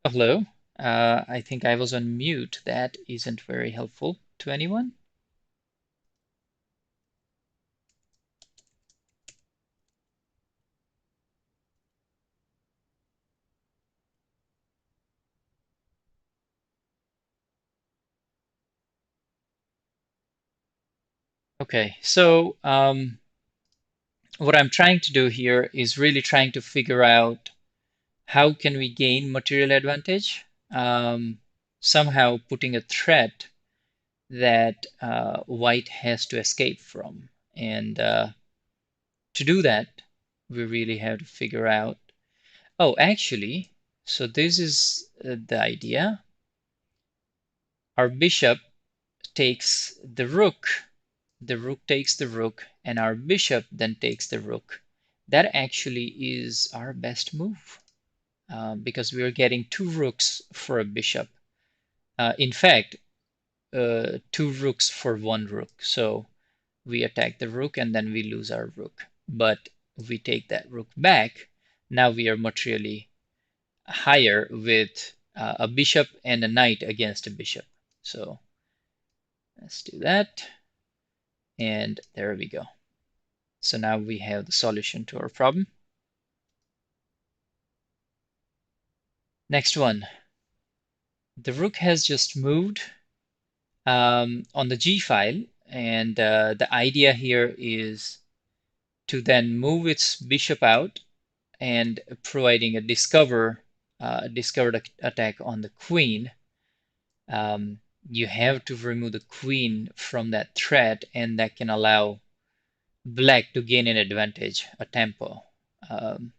Hello. I think I was on mute. That isn't very helpful to anyone. Okay, so what I'm trying to do here is really trying to figure out how can we gain material advantage, somehow putting a threat that white has to escape from. And to do that, we really have to figure out, oh, actually, so this is the idea. Our bishop takes the rook takes the rook, and our bishop then takes the rook. That actually is our best move because we are getting two rooks for a bishop. In fact, two rooks for one rook. So we attack the rook and then we lose our rook. But if we take that rook back, now we are materially higher with a bishop and a knight against a bishop. So let's do that. And there we go. So now we have the solution to our problem. Next one. The rook has just moved on the g file, and the idea here is to then move its bishop out and providing a discovered attack on the queen. You have to remove the queen from that threat, and that can allow black to gain an advantage, a tempo. Um,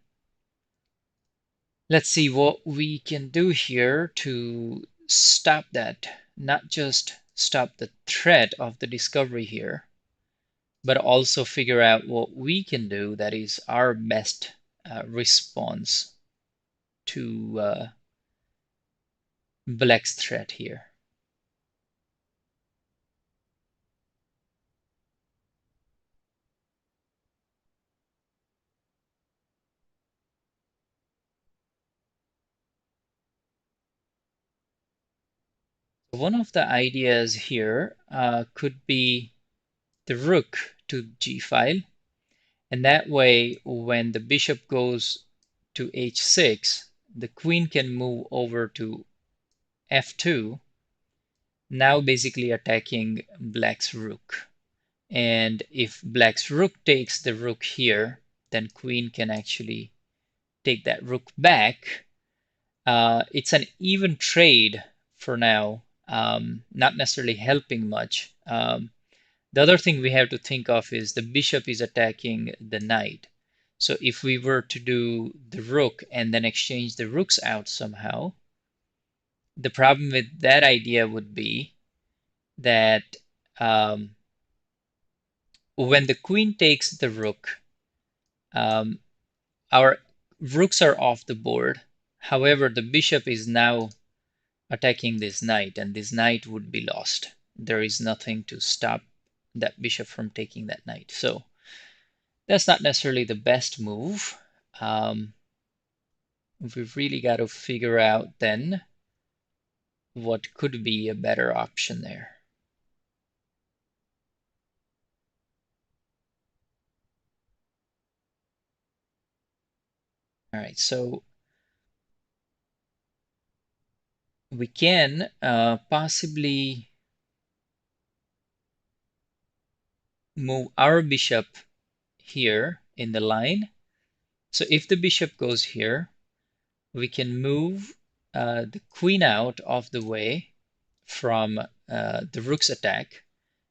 Let's see what we can do here to stop that, not just stop the threat of the discovery here, but also figure out what we can do that is our best response to black's threat here. One of the ideas here could be the rook to g file, and that way when the bishop goes to h6, the queen can move over to f2, now basically attacking black's rook. And if black's rook takes the rook here, then queen can actually take that rook back. It's an even trade for now, not necessarily helping much. The other thing we have to think of is the bishop is attacking the knight. So if we were to do the rook and then exchange the rooks out somehow, the problem with that idea would be that um, when the queen takes the rook, um, our rooks are off the board. However, the bishop is now attacking this knight, and this knight would be lost. There is nothing to stop that bishop from taking that knight. So that's not necessarily the best move. We've really got to figure out then what could be a better option there. All right, so we can possibly move our bishop here in the line. So if the bishop goes here, we can move the queen out of the way from the rook's attack.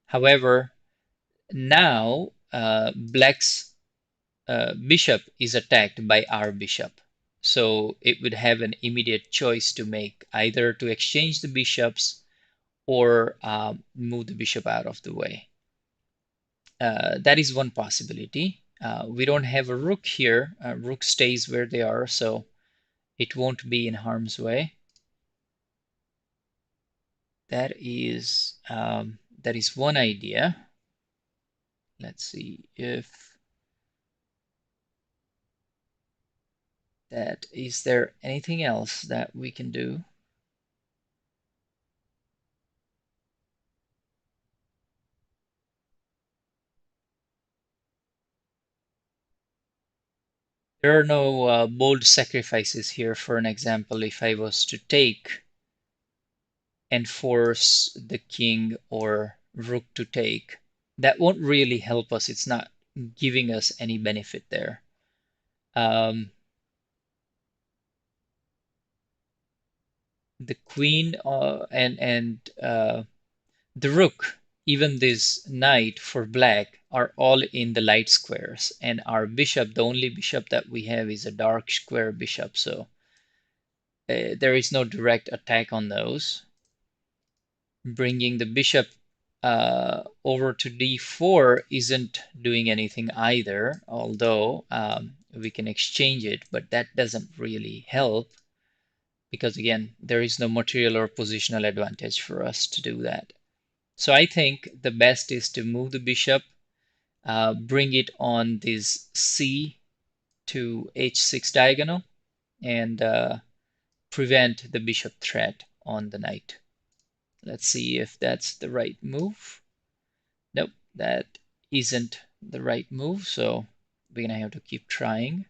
However, now black's bishop is attacked by our bishop. So it would have an immediate choice to make, either to exchange the bishops or move the bishop out of the way. That is one possibility. We don't have a rook here. Rook stays where they are, so it won't be in harm's way. That is one idea. Let's see if That is there anything else that we can do? There are no bold sacrifices here. For an example, if I was to take and force the king or rook to take, that won't really help us. It's not giving us any benefit there. Um, the queen and the rook, even this knight for black, are all in the light squares, and our bishop, the only bishop that we have, is a dark square bishop, so there is no direct attack on those. Bringing the bishop over to d4 isn't doing anything either, although we can exchange it, but that doesn't really help because, again, there is no material or positional advantage for us to do that. So I think the best is to move the bishop, bring it on this c to h6 diagonal, and prevent the bishop threat on the knight. Let's see if that's the right move. Nope, that isn't the right move, so we're gonna have to keep trying.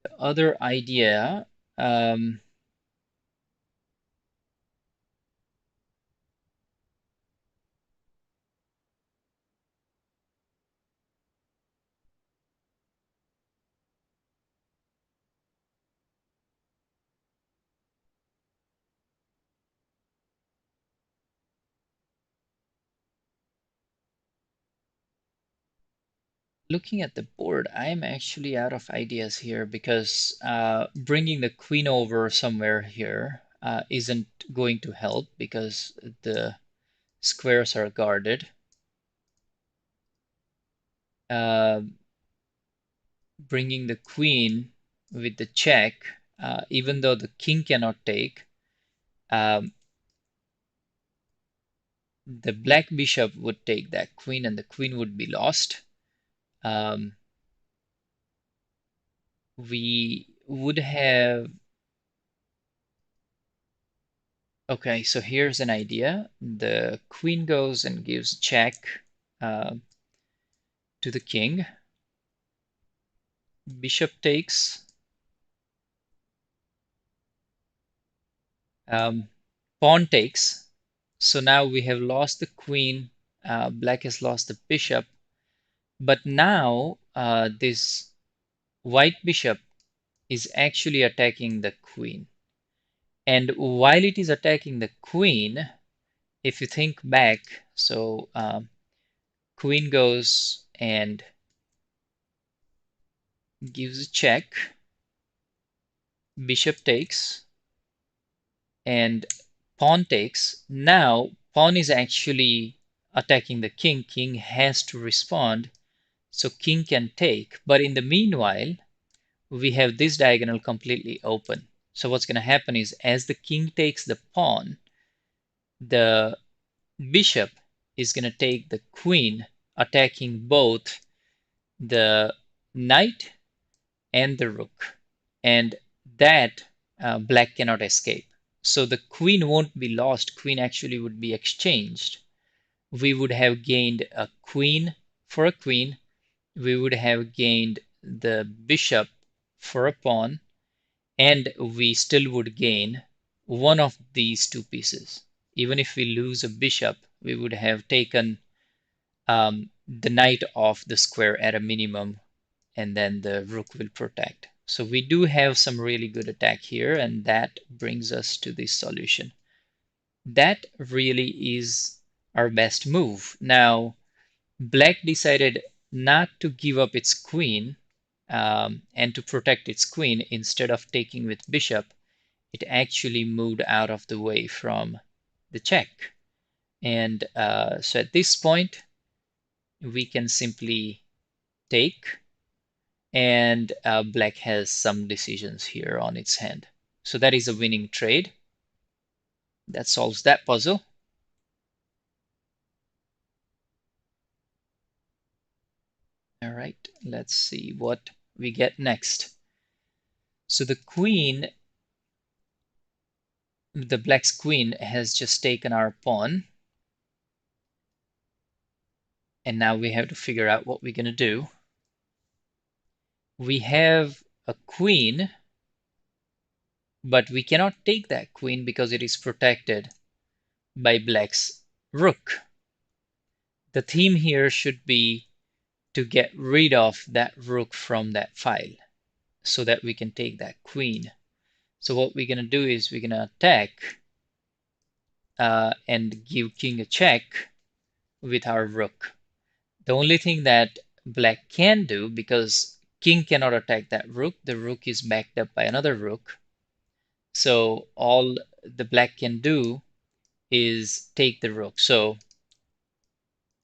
The other idea, looking at the board, I'm actually out of ideas here because bringing the queen over somewhere here isn't going to help because the squares are guarded. Uh, Bringing the queen with the check, even though the king cannot take, um, the black bishop would take that queen and the queen would be lost. Um, we would have, okay, so here's an idea. The queen goes and gives check uh, to the king. Bishop takes. Pawn takes. So now we have lost the queen. Black has lost the bishop. But now this white bishop is actually attacking the queen. And while it is attacking the queen, if you think back, so queen goes and gives a check, bishop takes, and pawn takes. Now pawn is actually attacking the king. King has to respond, so king can take. But in the meanwhile, we have this diagonal completely open. So what's going to happen is as the king takes the pawn, the bishop is going to take the queen, attacking both the knight and the rook. And that black cannot escape. So the queen won't be lost. Queen actually would be exchanged. We would have gained a queen for a queen. We would have gained the bishop for a pawn, and we still would gain one of these two pieces. Even if we lose a bishop, we would have taken the knight off the square at a minimum, and then the rook will protect. So we do have some really good attack here, and that brings us to this solution. That really is our best move. Now, black decided not to give up its queen and to protect its queen. Instead of taking with bishop, it actually moved out of the way from the check. And so at this point, we can simply take, and black has some decisions here on its hand. So that is a winning trade. That solves that puzzle. All right, let's see what we get next. So the queen, the black's queen has just taken our pawn. And now we have to figure out what we're going to do. We have a queen, but we cannot take that queen because it is protected by black's rook. The theme here should be to get rid of that rook from that file so that we can take that queen. So what we're going to do is we're going to attack and give king a check with our rook. The only thing that black can do, because king cannot attack that rook, the rook is backed up by another rook. So all the black can do is take the rook. So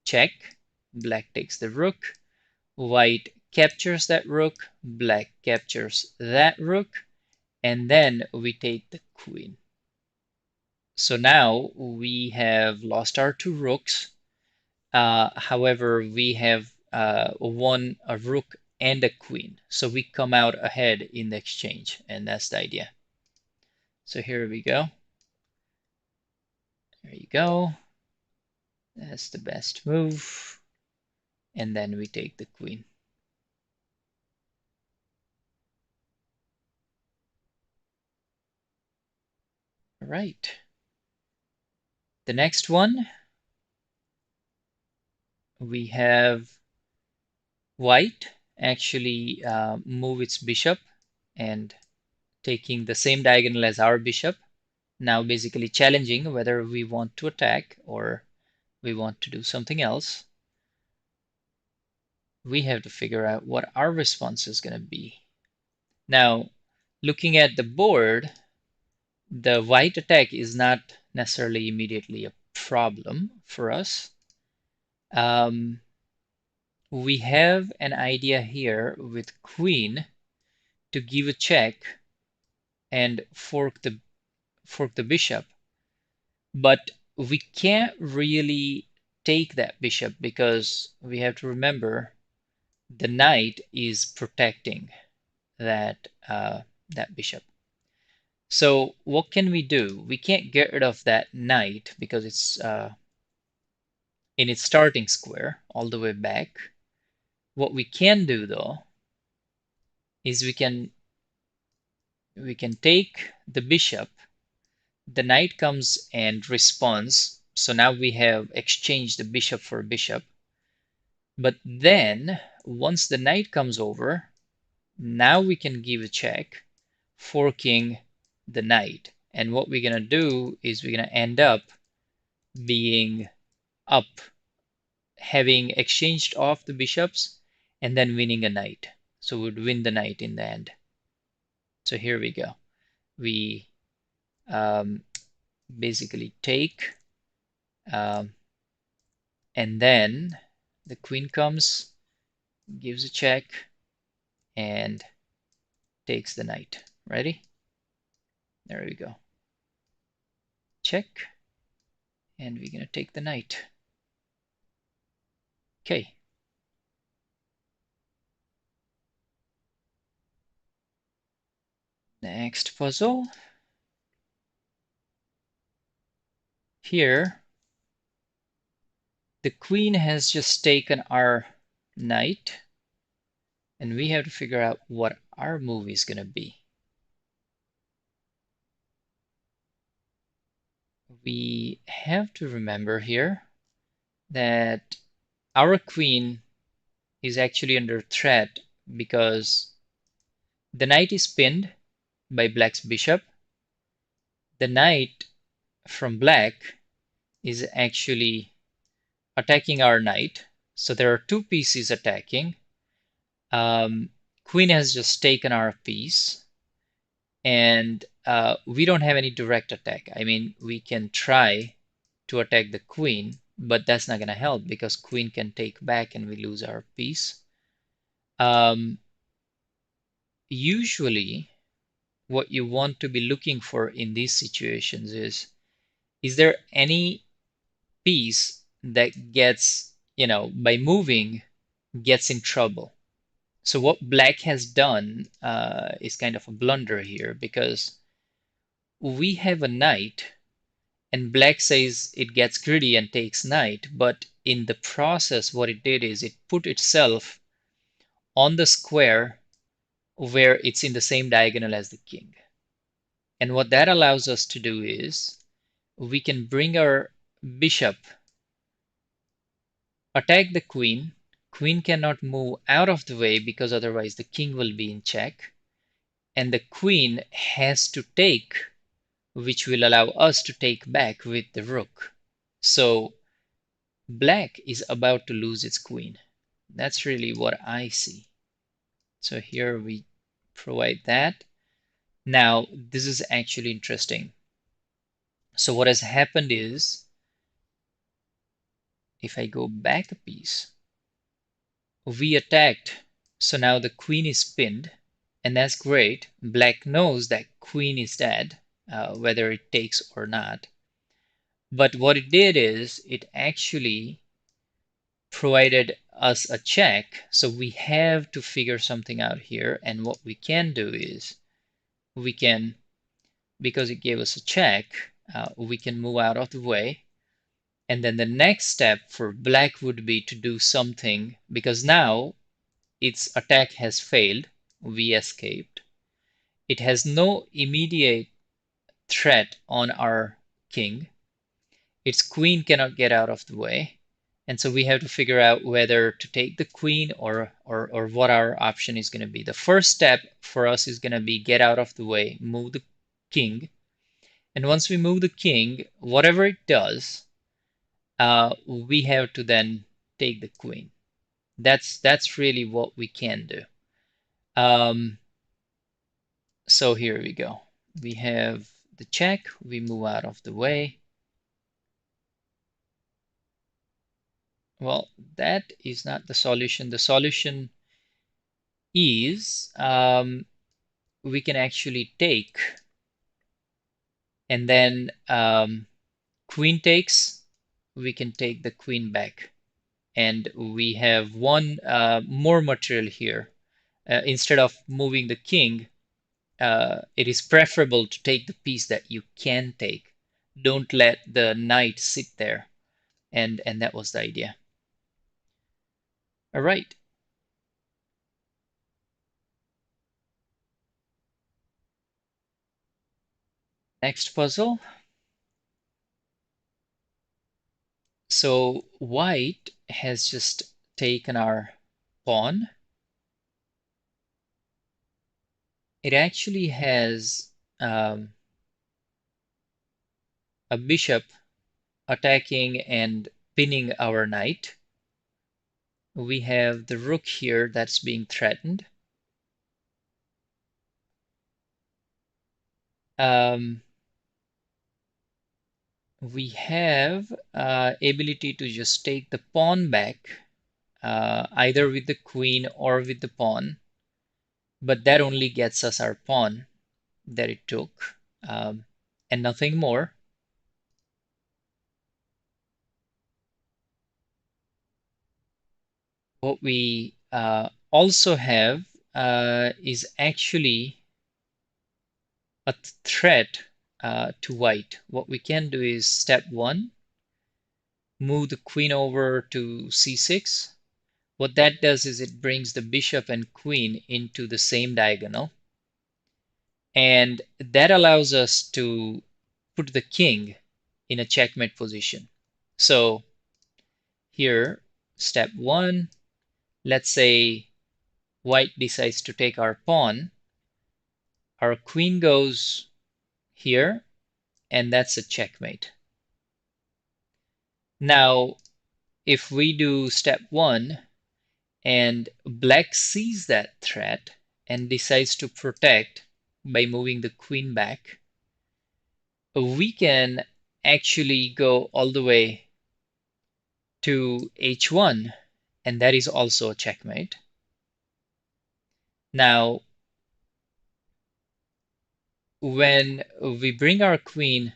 check, black takes the rook, white captures that rook, black captures that rook, and then we take the queen. So now we have lost our two rooks. However, we have won a rook and a queen. So we come out ahead in the exchange, and that's the idea. So here we go. There you go. That's the best move. And then we take the queen. All right. The next one, we have white actually move its bishop and taking the same diagonal as our bishop. Now basically challenging whether we want to attack or we want to do something else. We have to figure out what our response is going to be. Now, looking at the board, the white attack is not necessarily immediately a problem for us. We have an idea here with queen to give a check and fork the bishop, but we can't really take that bishop because we have to remember the knight is protecting that that bishop. So what can we do? We can't get rid of that knight because it's in its starting square all the way back. What we can do though is we can take the bishop, the knight comes and responds, so now we have exchanged the bishop for bishop. But then once the knight comes over, now we can give a check, forking the knight. And what we're going to do is we're going to end up being up, having exchanged off the bishops and then winning a knight. So we'd win the knight in the end. So here we go. We basically take, and then the queen comes, gives a check, and takes the knight. Ready? There we go. Check. And we're going to take the knight. Okay. Next puzzle. Here, the queen has just taken our knight, and we have to figure out what our move is going to be. We have to remember here that our queen is actually under threat because the knight is pinned by black's bishop. The knight from black is actually attacking our knight. So there are two pieces attacking. Queen has just taken our piece, and we don't have any direct attack. I mean, we can try to attack the queen, but that's not going to help because queen can take back and we lose our piece. Usually, what you want to be looking for in these situations is there any piece that gets, by moving gets in trouble. So what black has done is kind of a blunder here because we have a knight and black says it gets greedy and takes knight, but in the process what it did is it put itself on the square where it's in the same diagonal as the king. And what that allows us to do is we can bring our bishop, attack the queen. Queen cannot move out of the way because otherwise the king will be in check. And the queen has to take, which will allow us to take back with the rook. So black is about to lose its queen. That's really what I see. So here we provide that. Now, this is actually interesting. So what has happened is, if I go back a piece, we attacked. So now the queen is pinned, and that's great. Black knows that queen is dead, whether it takes or not. But what it did is it actually provided us a check. So we have to figure something out here. And what we can do is we can, because it gave us a check, we can move out of the way. And then the next step for black would be to do something, because now its attack has failed. We escaped. It has no immediate threat on our king. Its queen cannot get out of the way. And so we have to figure out whether to take the queen or what our option is going to be. The first step for us is going to be get out of the way, move the king. And once we move the king, whatever it does, we have to then take the queen. That's really what we can do. So here we go. We have the check. We move out of the way. Well, that is not the solution. The solution is we can actually take, and then queen takes, we can take the queen back. And we have one more material here. Instead of moving the king, it is preferable to take the piece that you can take. Don't let the knight sit there. And that was the idea. All right. Next puzzle. So white has just taken our pawn. It actually has a bishop attacking and pinning our knight. We have the rook here that's being threatened. We have ability to just take the pawn back, either with the queen or with the pawn, but that only gets us our pawn that it took, and nothing more. What we also have is actually a threat to white. What we can do is step 1, move the queen over to c6. What that does is it brings the bishop and queen into the same diagonal. And that allows us to put the king in a checkmate position. So here, step 1, let's say white decides to take our pawn. Our queen goes here, and that's a checkmate. Now, if we do step 1 and black sees that threat and decides to protect by moving the queen back, we can actually go all the way to h1, and that is also a checkmate. Now, when we bring our queen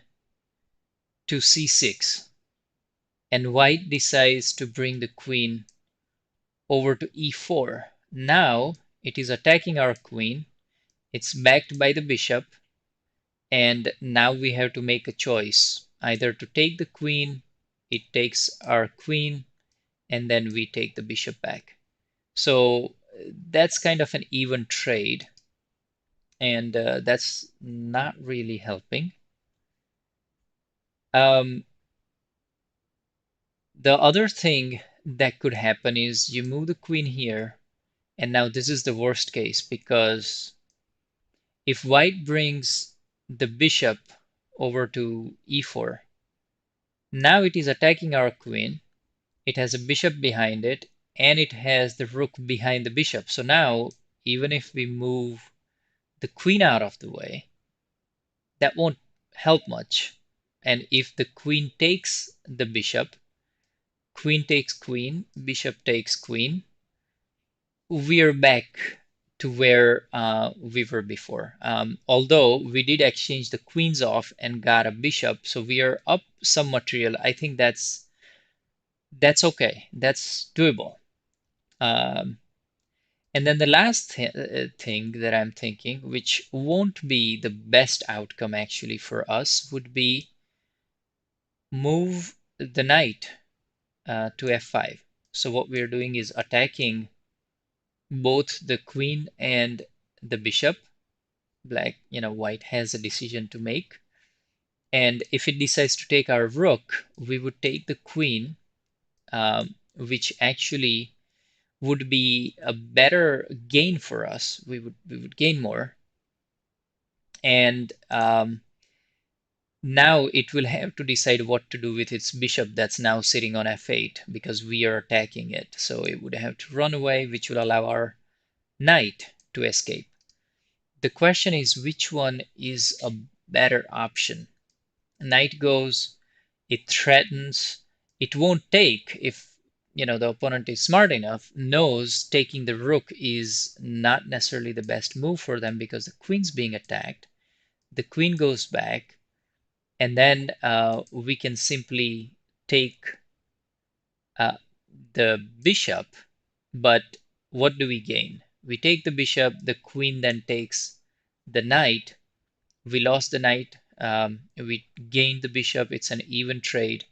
to c6 and white decides to bring the queen over to e4. Now it is attacking our queen. It's backed by the bishop, and now we have to make a choice, either to take the queen, it takes our queen, and then we take the bishop back. So that's kind of an even trade, and that's not really helping. The other thing that could happen is you move the queen here, and now this is the worst case, because if white brings the bishop over to e4, now it is attacking our queen. It has a bishop behind it, and it has the rook behind the bishop. So now, even if we move the queen out of the way, that won't help much. And if the queen takes the bishop, queen takes queen, bishop takes queen, we are back to where we were before. Although we did exchange the queens off and got a bishop, so we are up some material. I think that's okay. That's doable. Um, and then the last thing that I'm thinking, which won't be the best outcome actually for us, would be move the knight to f5. So what we're doing is attacking both the queen and the bishop. Black, white has a decision to make. And if it decides to take our rook, we would take the queen, which actually would be a better gain for us. We would gain more. And now it will have to decide what to do with its bishop that's now sitting on f8 because we are attacking it. So it would have to run away, which will allow our knight to escape. The question is, which one is a better option? Knight goes, it threatens, it won't take if the opponent is smart enough, knows taking the rook is not necessarily the best move for them because the queen's being attacked. The queen goes back, and then we can simply take uh, the bishop, but what do we gain? We take the bishop, the queen then takes the knight. We lost the knight, we gained the bishop, it's an even trade.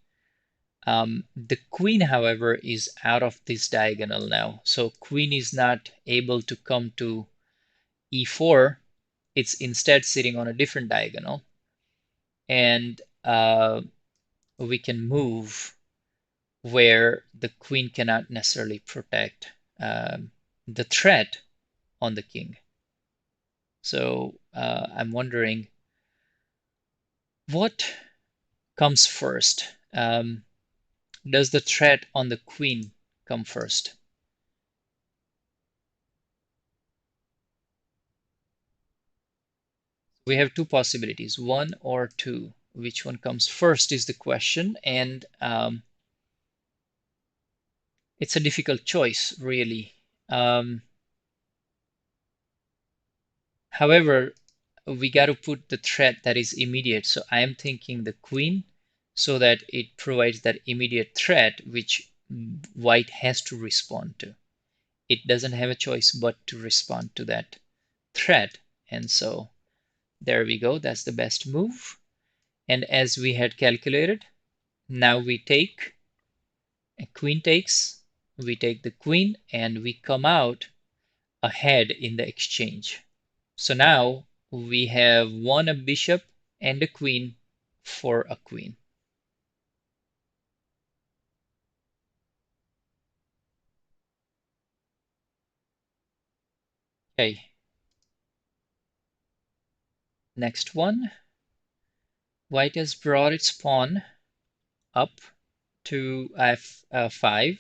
The queen, however, is out of this diagonal now, so queen is not able to come to e4. It's instead sitting on a different diagonal, and we can move where the queen cannot necessarily protect the threat on the king. So I'm wondering what comes first. Does the threat on the queen come first? We have two possibilities, one or two. Which one comes first is the question, and it's a difficult choice, really. However, we got to put the threat that is immediate. So I am thinking the queen, so that it provides that immediate threat which white has to respond to. It doesn't have a choice but to respond to that threat. And so there we go. That's the best move. And as we had calculated, now we take a queen takes, we take the queen, and we come out ahead in the exchange. So now we have won a bishop and a queen for a queen. Okay. Next one. White has brought its pawn up to f5,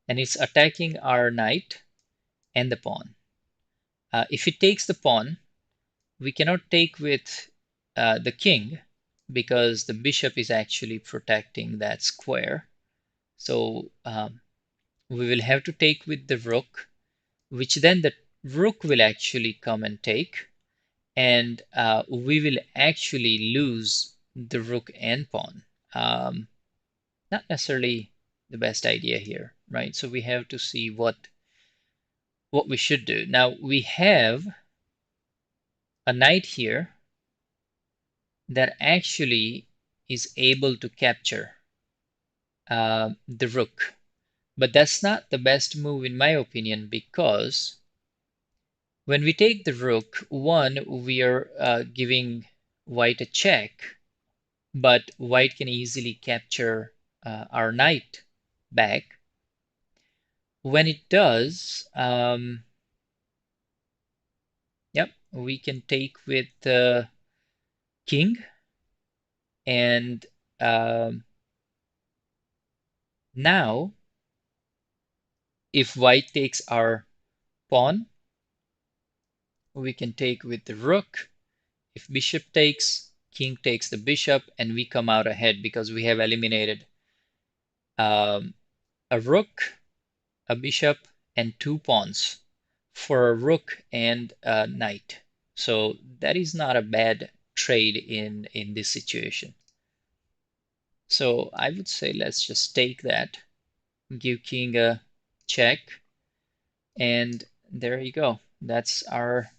and it's attacking our knight and the pawn. If it takes the pawn, we cannot take with the king because the bishop is actually protecting that square. So we will have to take with the rook, which then the rook will actually come and take, and we will actually lose the rook and pawn. Not necessarily the best idea here. right? So we have to see what we should do. Now we have a knight here that actually is able to capture the rook. But that's not the best move in my opinion, because when we take the rook, one, we are giving white a check, but white can easily capture our knight back. When it does, yep, we can take with king, and now if white takes our pawn, we can take with the rook. If bishop takes, king takes the bishop, and we come out ahead because we have eliminated um, a rook, a bishop, and two pawns for a rook and a knight. So that is not a bad trade in this situation. So I would say let's just take that, give king a check, and there you go. That's our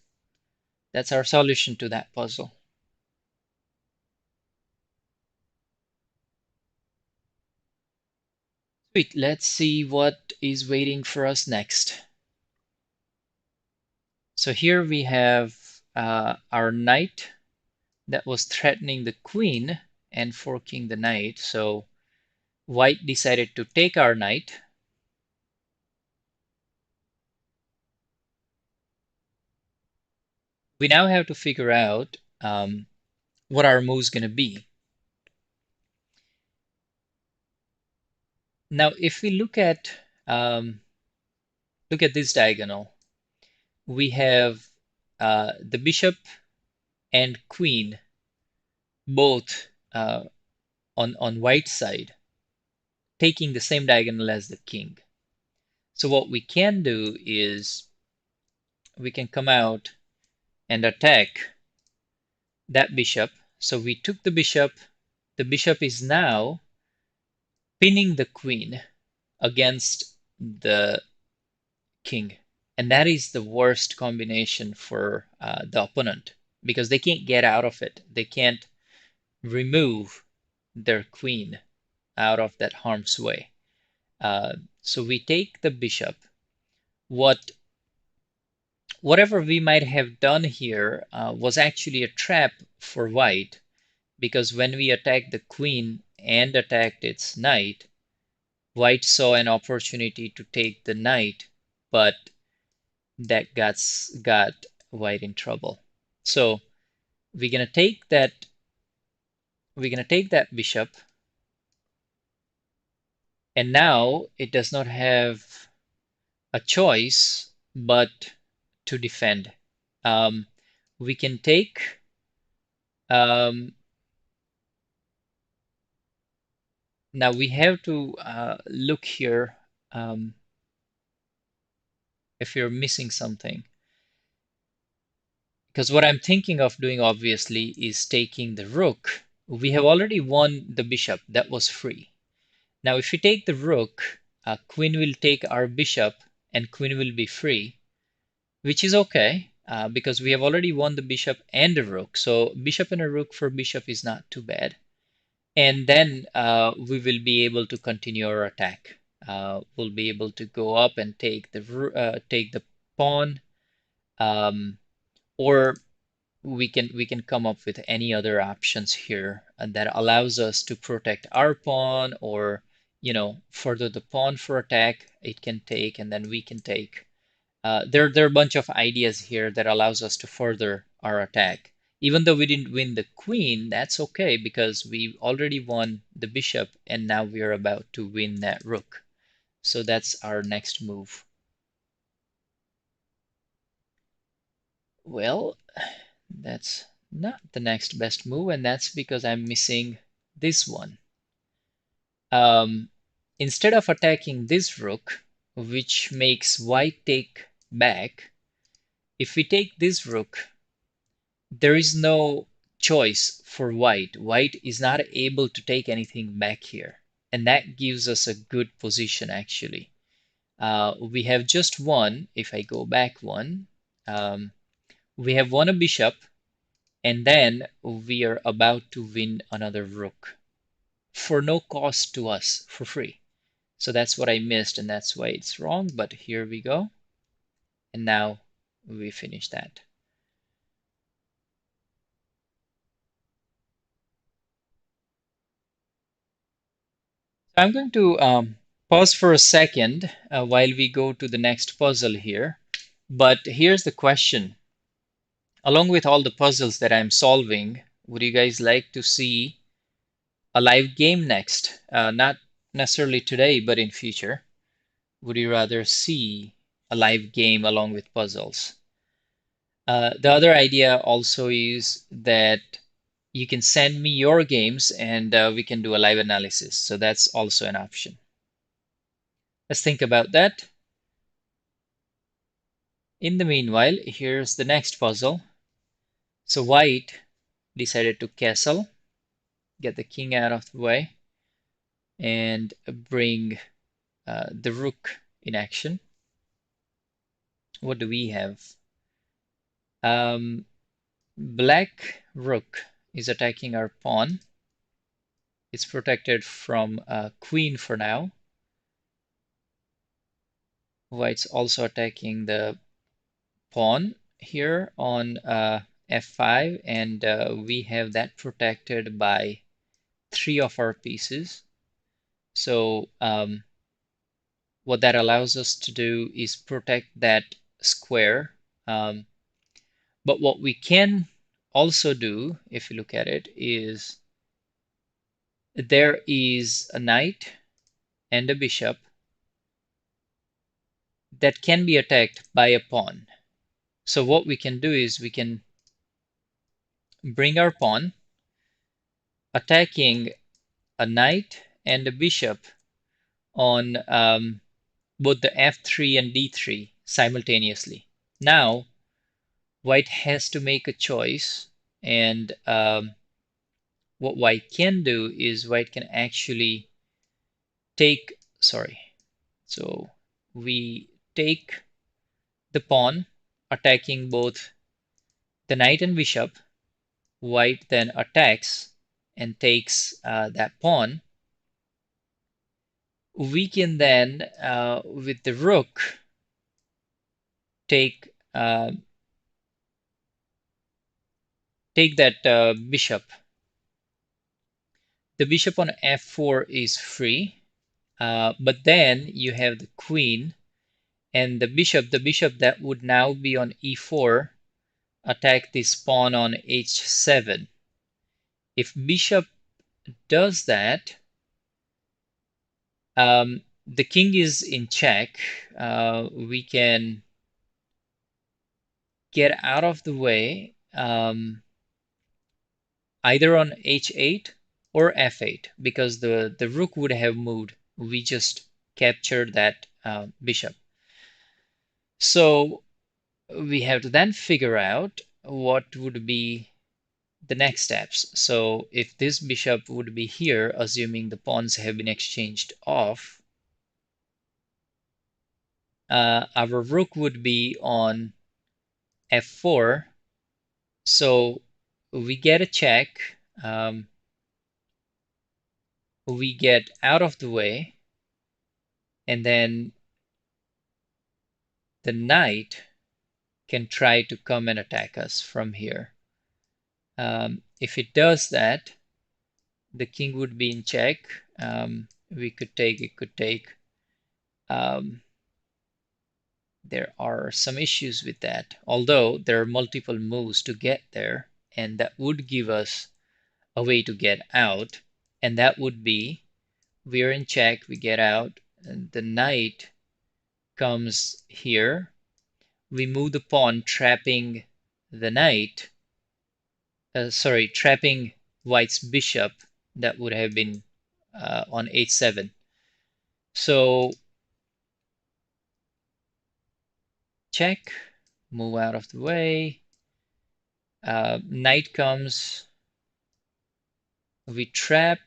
solution to that puzzle. Sweet, let's see what is waiting for us next. So here we have our knight that was threatening the queen and forking the knight. So white decided to take our knight. We now have to figure out what our move is going to be. Now, if we look at this diagonal, we have the bishop and queen both on white side taking the same diagonal as the king. So what we can do is we can come out and attack that bishop. So we took the bishop. The bishop is now pinning the queen against the king. And that is the worst combination for the opponent because they can't get out of it. They can't remove their queen out of that harm's way. So we take the bishop. Whatever we might have done here was actually a trap for white, because when we attacked the queen and attacked its knight, white saw an opportunity to take the knight, but that got white in trouble. So we're gonna take that bishop, and now it does not have a choice but to defend. Um, we can take now we have to look here if you're missing something. Because what I'm thinking of doing, obviously, is taking the rook. We have already won the bishop. That was free. Now, if we take the rook, queen will take our bishop, and queen will be free, which is okay, because we have already won the bishop and the rook. So bishop and a rook for bishop is not too bad. And then we will be able to continue our attack. We'll be able to go up and take the pawn, or we can come up with any other options here that allows us to protect our pawn, or further the pawn for attack it can take, and then we can take. There are a bunch of ideas here that allows us to further our attack. Even though we didn't win the queen, that's okay because we already won the bishop and now we are about to win that rook. So that's our next move. Well, that's not the next best move, and that's because I'm missing this one. Um, Instead of attacking this rook, which makes white take back, if we take this rook, there is no choice for white. White is not able to take anything back here. And that gives us a good position, actually. We have just one. If I go back one, we have won a bishop, and then we are about to win another rook for no cost to us, for free. So that's what I missed, and that's why it's wrong, but here we go. And now we finish that. I'm going to pause for a second while we go to the next puzzle here. But here's the question. Along with all the puzzles that I'm solving, would you guys like to see a live game next? Not necessarily today, but in future. Would you rather see a live game along with puzzles? The other idea also is that you can send me your games and we can do a live analysis. So that's also an option. Let's think about that. In the meanwhile, here's the next puzzle. So white decided to castle, get the king out of the way, and bring the rook in action. What do we have? Black rook is attacking our pawn. It's protected from queen for now. White's also attacking the pawn here on f5, and we have that protected by three of our pieces. So what that allows us to do is protect that square. But what we can also do, if you look at it, is there is a knight and a bishop that can be attacked by a pawn. So what we can do is we can bring our pawn, attacking a knight and a bishop on both the f3 and d3 simultaneously. Now, white has to make a choice, and what white can do is white can actually take, sorry, so we take the pawn, attacking both the knight and bishop. White then attacks and takes that pawn. We can then, with the rook, take take that bishop. The bishop on f4 is free, but then you have the queen and the bishop that would now be on e4, attack this pawn on h7. If bishop does that, the king is in check. We can get out of the way either on h8 or f8 because the rook would have moved. We just captured that bishop. So we have to then figure out what would be the next steps. So if this bishop would be here, assuming the pawns have been exchanged off, our rook would be on f4. So we get a check. We get out of the way, and then the knight can try to come and attack us from here. If it does that, the king would be in check. We could take, it could take. There are some issues with that, although there are multiple moves to get there, and that would give us a way to get out, and that would be we're in check, we get out, and the knight comes here. We move the pawn, trapping the knight, trapping white's bishop that would have been on h7. So check, move out of the way. Knight comes, we trap.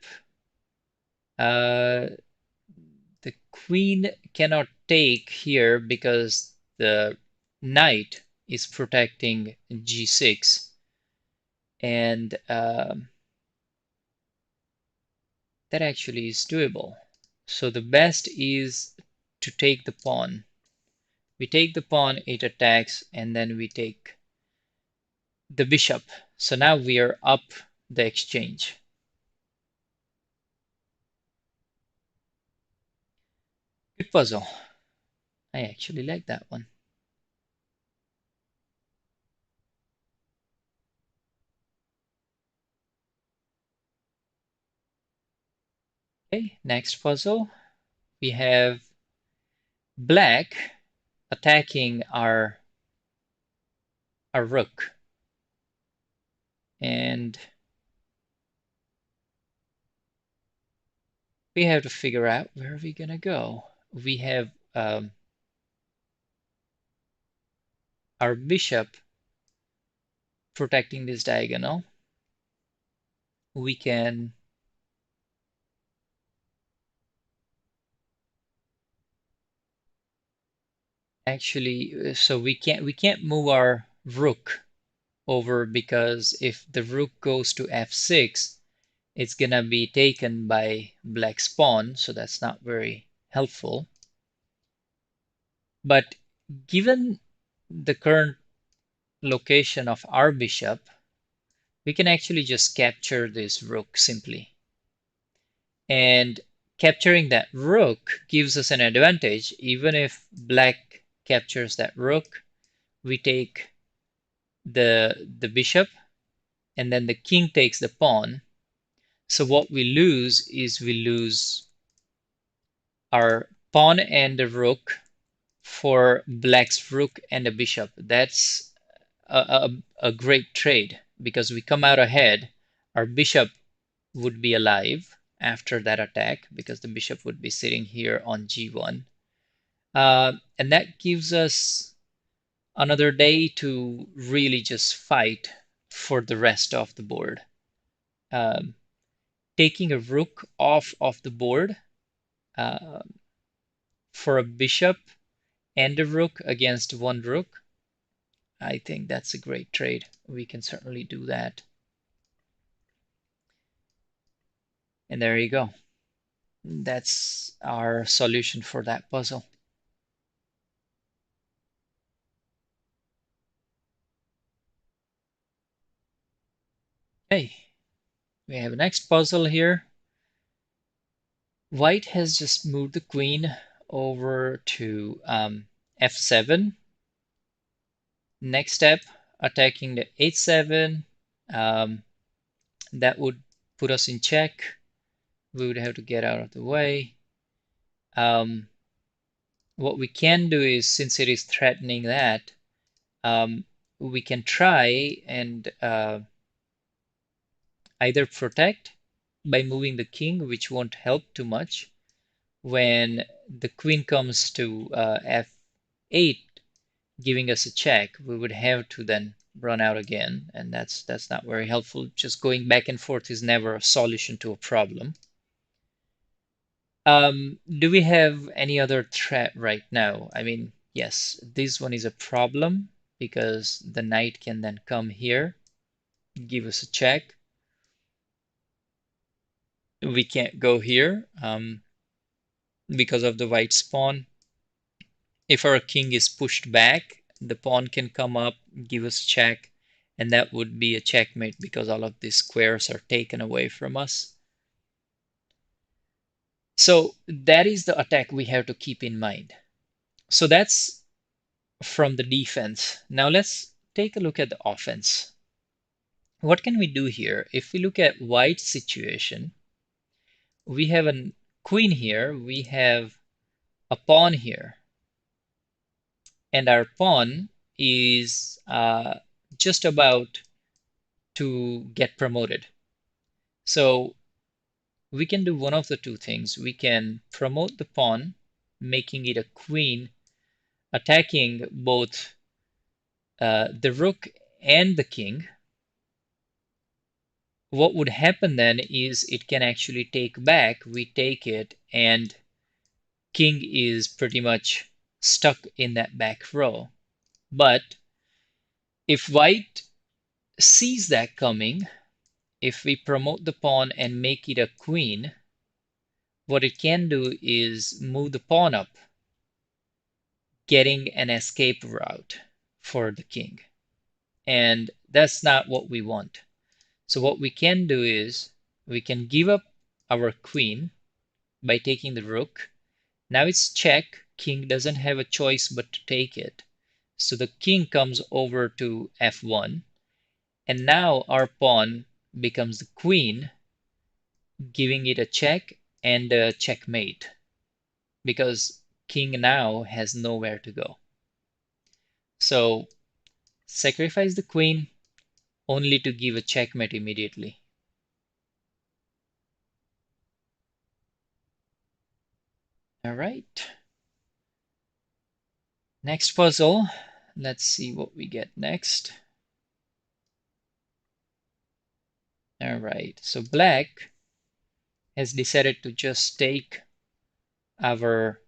The queen cannot take here because the knight is protecting g6, and that actually is doable. So the best is to take the pawn. We take the pawn, it attacks, and then we take the bishop. So now we are up the exchange. Good puzzle. I actually like that one. Okay, next puzzle. We have black attacking our rook. And we have to figure out where we're gonna go. We have our bishop protecting this diagonal. We can actually, so we can't move our rook over, because if the rook goes to f6, it's gonna be taken by black's pawn, so that's not very helpful. But given the current location of our bishop, we can actually just capture this rook simply. And capturing that rook gives us an advantage. Even if black captures that rook, we take the bishop, and then the king takes the pawn. So what we lose is we lose our pawn and the rook for black's rook and the bishop. That's a great trade because we come out ahead. Our bishop would be alive after that attack because the bishop would be sitting here on g1. And that gives us another day to really just fight for the rest of the board. Um, Taking a rook off of the board uh, for a bishop and a rook against one rook, I think that's a great trade. We can certainly do that. And there you go. That's our solution for that puzzle. Okay, we have a next puzzle here. White has just moved the queen over to f7. Next step, attacking the h7. That would put us in check. We would have to get out of the way. What we can do is, since it is threatening that, we can try and either protect by moving the king, which won't help too much. When the queen comes to f8, giving us a check, we would have to then run out again, and that's not very helpful. Just going back and forth is never a solution to a problem. Do we have any other threat right now? I mean, yes, this one is a problem because the knight can then come here, give us a check. We can't go here because of the white pawn. If our king is pushed back, the pawn can come up, give us a check, and that would be a checkmate because all of these squares are taken away from us. So that is the attack we have to keep in mind. So that's from the defense. Now let's take a look at the offense. What can we do here? If we look at white's situation, we have a queen here, we have a pawn here, and our pawn is just about to get promoted. So we can do one of the two things. We can promote the pawn, making it a queen, attacking both the rook and the king. What would happen then is it can actually take back. We take it, and king is pretty much stuck in that back row. But if white sees that coming, if we promote the pawn and make it a queen, what it can do is move the pawn up, getting an escape route for the king. And that's not what we want. So what we can do is we can give up our queen by taking the rook. Now it's check. King doesn't have a choice but to take it. So the king comes over to f1, and now our pawn becomes the queen, giving it a check and a checkmate because king now has nowhere to go. So sacrifice the queen only to give a checkmate immediately. All right. Next puzzle. Let's see what we get next. All right. So black has decided to just take our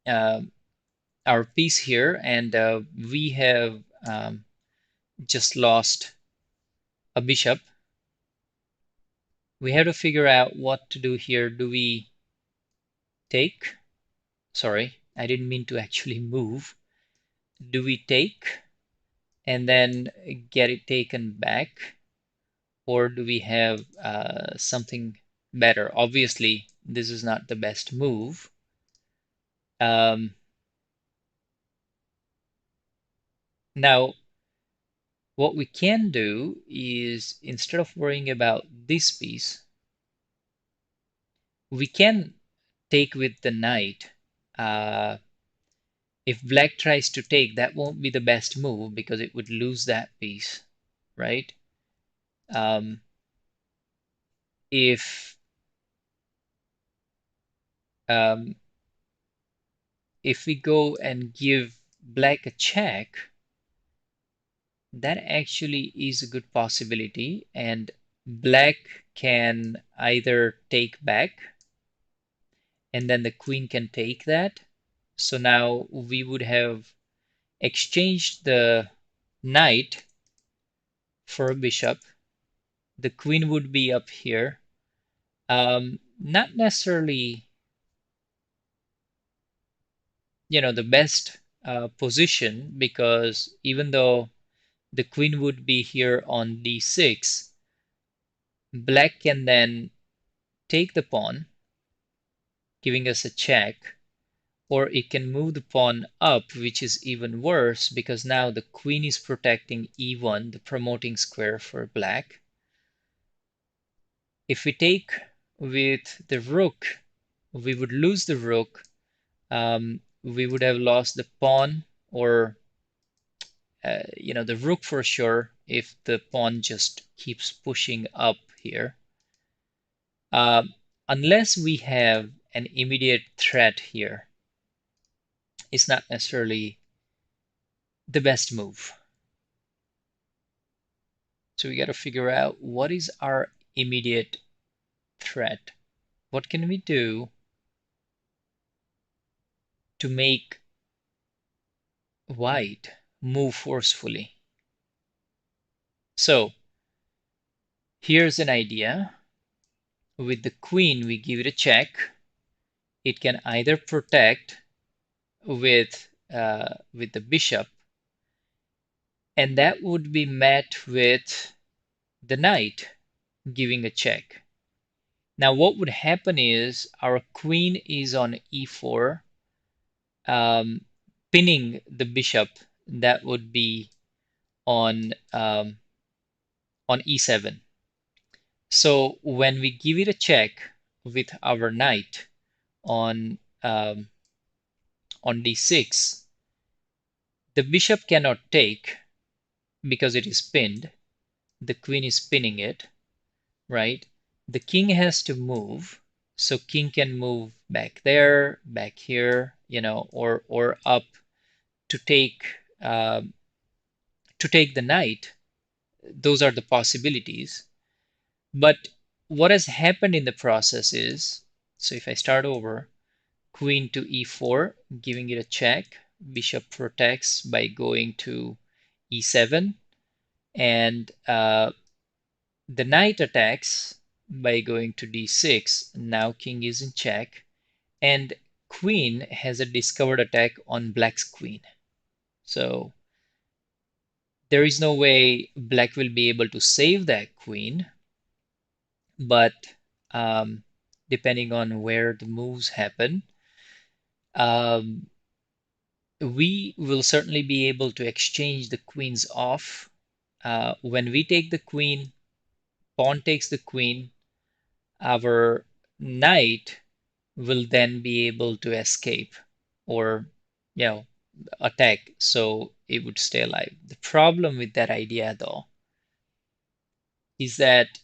uh, our piece here, and we have just lost a bishop. We have to figure out what to do here. Do we take? Sorry, I didn't mean to actually move. Do we take and then get it taken back? Or do we have something better? Obviously, this is not the best move. Now, what we can do is instead of worrying about this piece, we can take with the knight. If black tries to take, that won't be the best move because it would lose that piece, right? Um, if um, if we go and give black a check, that actually is a good possibility, and black can either take back and then the queen can take that. So now we would have exchanged the knight for a bishop. The queen would be up here. Not necessarily, the best position, because even though the queen would be here on d6, black can then take the pawn, giving us a check, or it can move the pawn up, which is even worse because now the queen is protecting e1, the promoting square for black. If we take with the rook, we would lose the rook. We would have lost the pawn, or the rook for sure, if the pawn just keeps pushing up here. Unless we have an immediate threat here, it's not necessarily the best move. So we got to figure out what is our immediate threat. What can we do to make white move forcefully? So here's an idea. With the queen, we give it a check. It can either protect with the bishop, and that would be met with the knight giving a check. Now what would happen is our queen is on e4, pinning the bishop. That would be on e7. So when we give it a check with our knight on on d6, the bishop cannot take because it is pinned. The queen is pinning it, right? The king has to move, so king can move back there, back here, or up to take the knight. Those are the possibilities. But what has happened in the process is, so if I start over, queen to e4, giving it a check. Bishop protects by going to e7, and the knight attacks by going to d6. Now king is in check, and queen has a discovered attack on black's queen. So there is no way black will be able to save that queen, but depending on where the moves happen, um, we will certainly be able to exchange the queens off. When we take the queen, pawn takes the queen, our knight will then be able to escape or, you know, attack, so it would stay alive. The problem with that idea, though, is that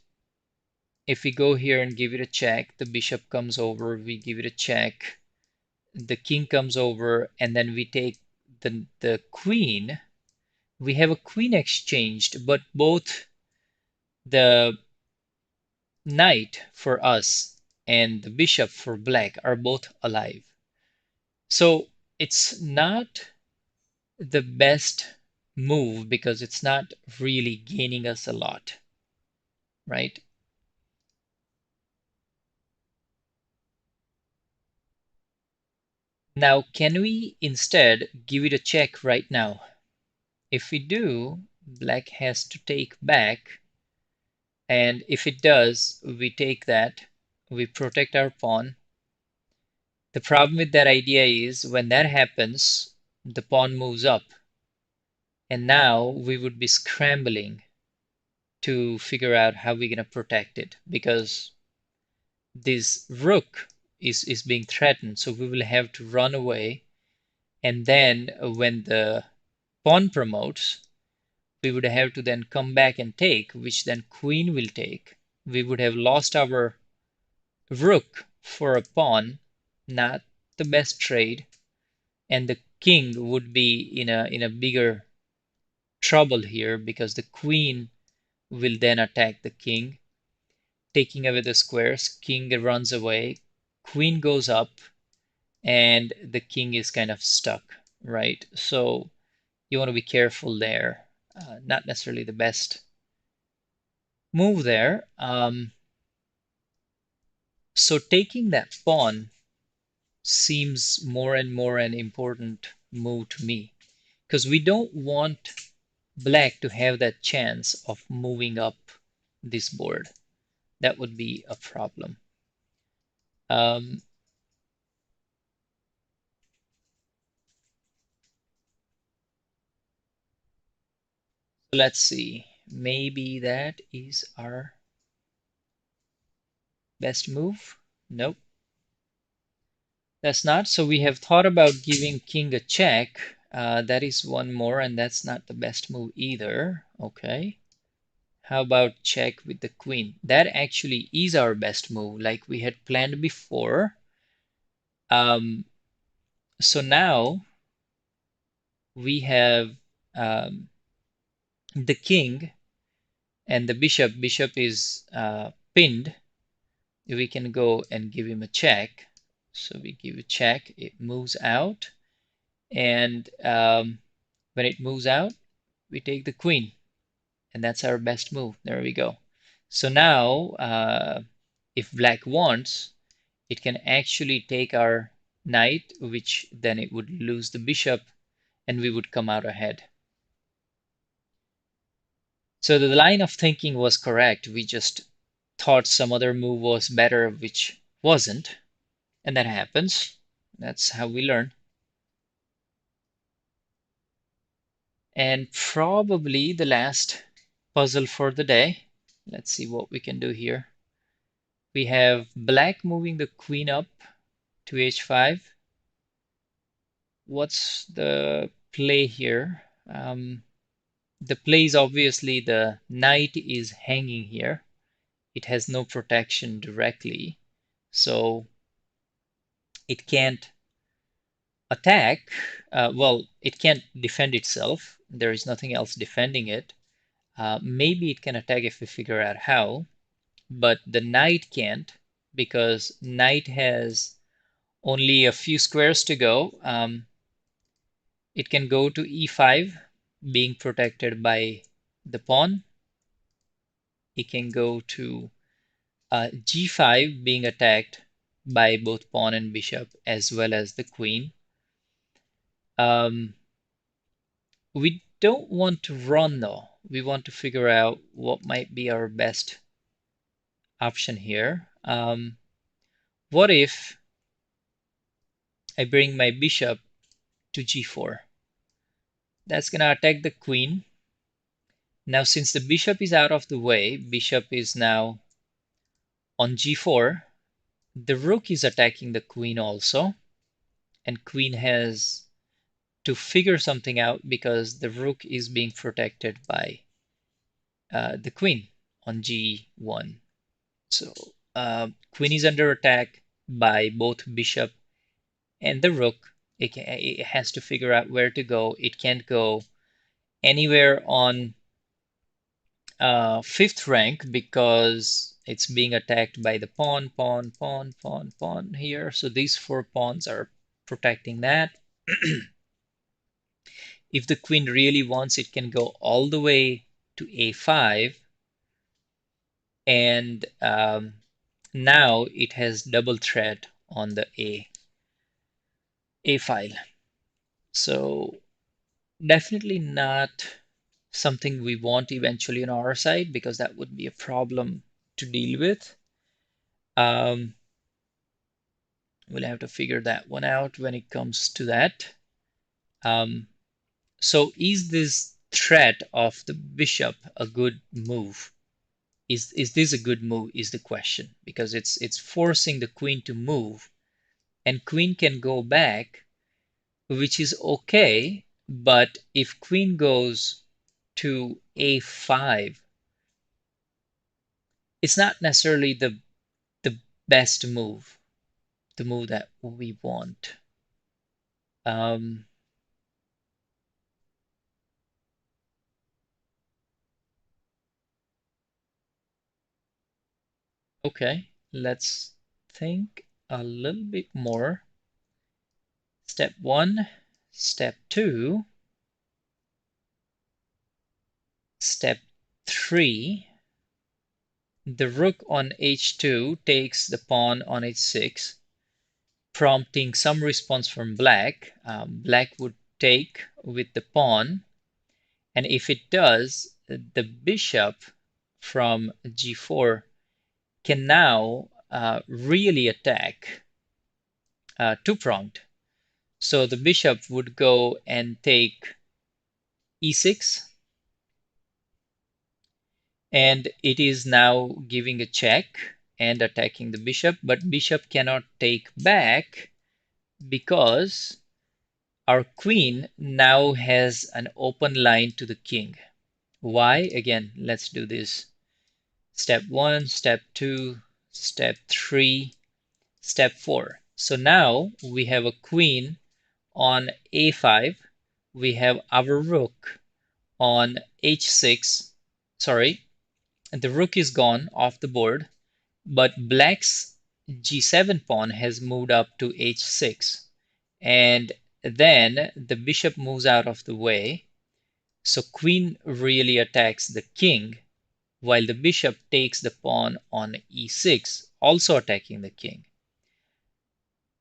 if we go here and give it a check, the bishop comes over, we give it a check, the king comes over, and then we take the queen. We have a queen exchanged, but both the knight for us and the bishop for black are both alive. So it's not the best move because it's not really gaining us a lot, right? Now, can we instead give it a check right now? If we do, black has to take back, and if it does, we take that, we protect our pawn. The problem with that idea is when that happens, the pawn moves up, and now we would be scrambling to figure out how we're going to protect it because this rook is being threatened, so we will have to run away, and then when the pawn promotes, we would have to then come back and take, which then queen will take. We would have lost our rook for a pawn, not the best trade, and the king would be in a bigger trouble here because the queen will then attack the king, taking away the squares. King runs away, queen goes up, and the king is kind of stuck, right? So you want to be careful there. Not necessarily the best move there. So taking that pawn seems more and more an important move to me because we don't want black to have that chance of moving up this board. That would be a problem. Um, let's see. Maybe that is our best move. Nope, that's not. So we have thought about giving king a check. That is one more, and that's not the best move either. Okay. How about check with the queen? That actually is our best move, like we had planned before. So now we have the king and the bishop. Bishop is pinned. We can go and give him a check. So we give a check. It moves out, and when it moves out, we take the queen, and that's our best move. There we go. So now, if black wants, it can actually take our knight, which then it would lose the bishop, and we would come out ahead. So the line of thinking was correct. We just thought some other move was better, which wasn't, and that happens. That's how we learn. And probably the last puzzle for the day. Let's see what we can do here. We have black moving the queen up to h5. What's the play here? The play is obviously the knight is hanging here. It has no protection directly, so it can't attack. Well, it can't defend itself. There is nothing else defending it. Maybe it can attack if we figure out how, but the knight can't because knight has only a few squares to go. It can go to e5, being protected by the pawn. It can go to g5, being attacked by both pawn and bishop, as well as the queen. We don't want to run though. We want to figure out what might be our best option here. What if I bring my bishop to g4? That's going to attack the queen. Now, since the bishop is out of the way, bishop is now on g4. The rook is attacking the queen also, and queen has to figure something out because the rook is being protected by the queen on g1. So queen is under attack by both bishop and the rook. It has to figure out where to go. It can't go anywhere on fifth rank because it's being attacked by the pawn, pawn, pawn, pawn, pawn here. So these four pawns are protecting that. If the queen really wants, it can go all the way to a5. And now it has double threat on the A file. So definitely not something we want eventually on our side because that would be a problem to deal with. We'll have to figure that one out when it comes to that. So is this threat of the bishop a good move? Is this a good move is the question, because it's forcing the queen to move, and queen can go back, which is okay, but if queen goes to a5, it's not necessarily the best move, the move that we want. Okay, let's think a little bit more. Step 1, step 2, step 3. The rook on h2 takes the pawn on h6, prompting some response from black. Black would take with the pawn, and if it does, the bishop from g4 can now really attack two-pronged. So the bishop would go and take e6, and it is now giving a check and attacking the bishop, but bishop cannot take back because our queen now has an open line to the king. Why? Again, let's do this. Step 1, step 2, step 3, step 4. So now we have a queen on a5. We have our rook on h6. Sorry, the rook is gone off the board, but black's g7 pawn has moved up to h6. And then the bishop moves out of the way. So queen really attacks the king, while the bishop takes the pawn on e6, also attacking the king.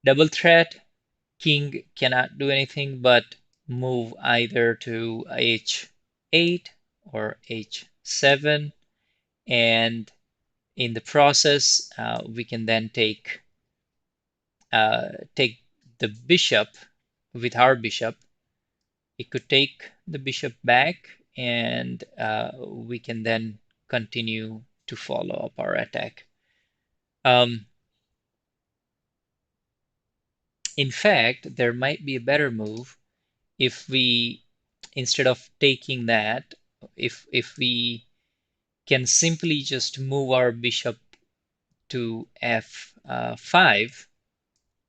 Double threat, king cannot do anything but move either to h8 or h7, and in the process we can then take the bishop with our bishop. It could take the bishop back, and we can then continue to follow up our attack. In fact, there might be a better move if we, instead of taking that, if we can simply just move our bishop to f5,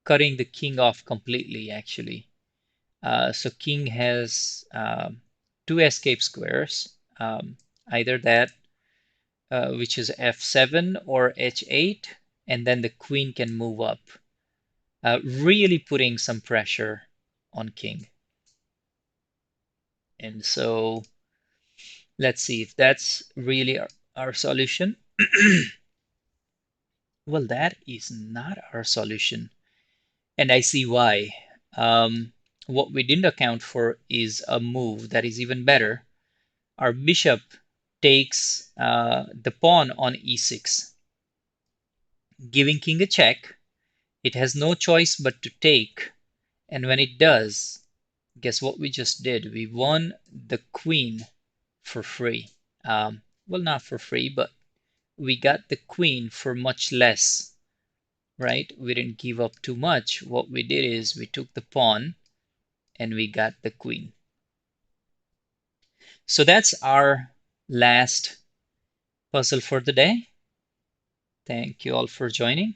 cutting the king off completely, actually. So king has two escape squares, either that, which is f7 or h8, and then the queen can move up. really putting some pressure on king. And so let's see if that's really our solution. Well, that is not our solution. And I see why. What we didn't account for is a move that is even better. Our bishop takes the pawn on e6, giving king a check. It has no choice but to take. And when it does, guess what we just did? We won the queen for free. Well, not for free, but we got the queen for much less, right? We didn't give up too much. What we did is we took the pawn and we got the queen. So that's our last puzzle for the day. Thank you all for joining.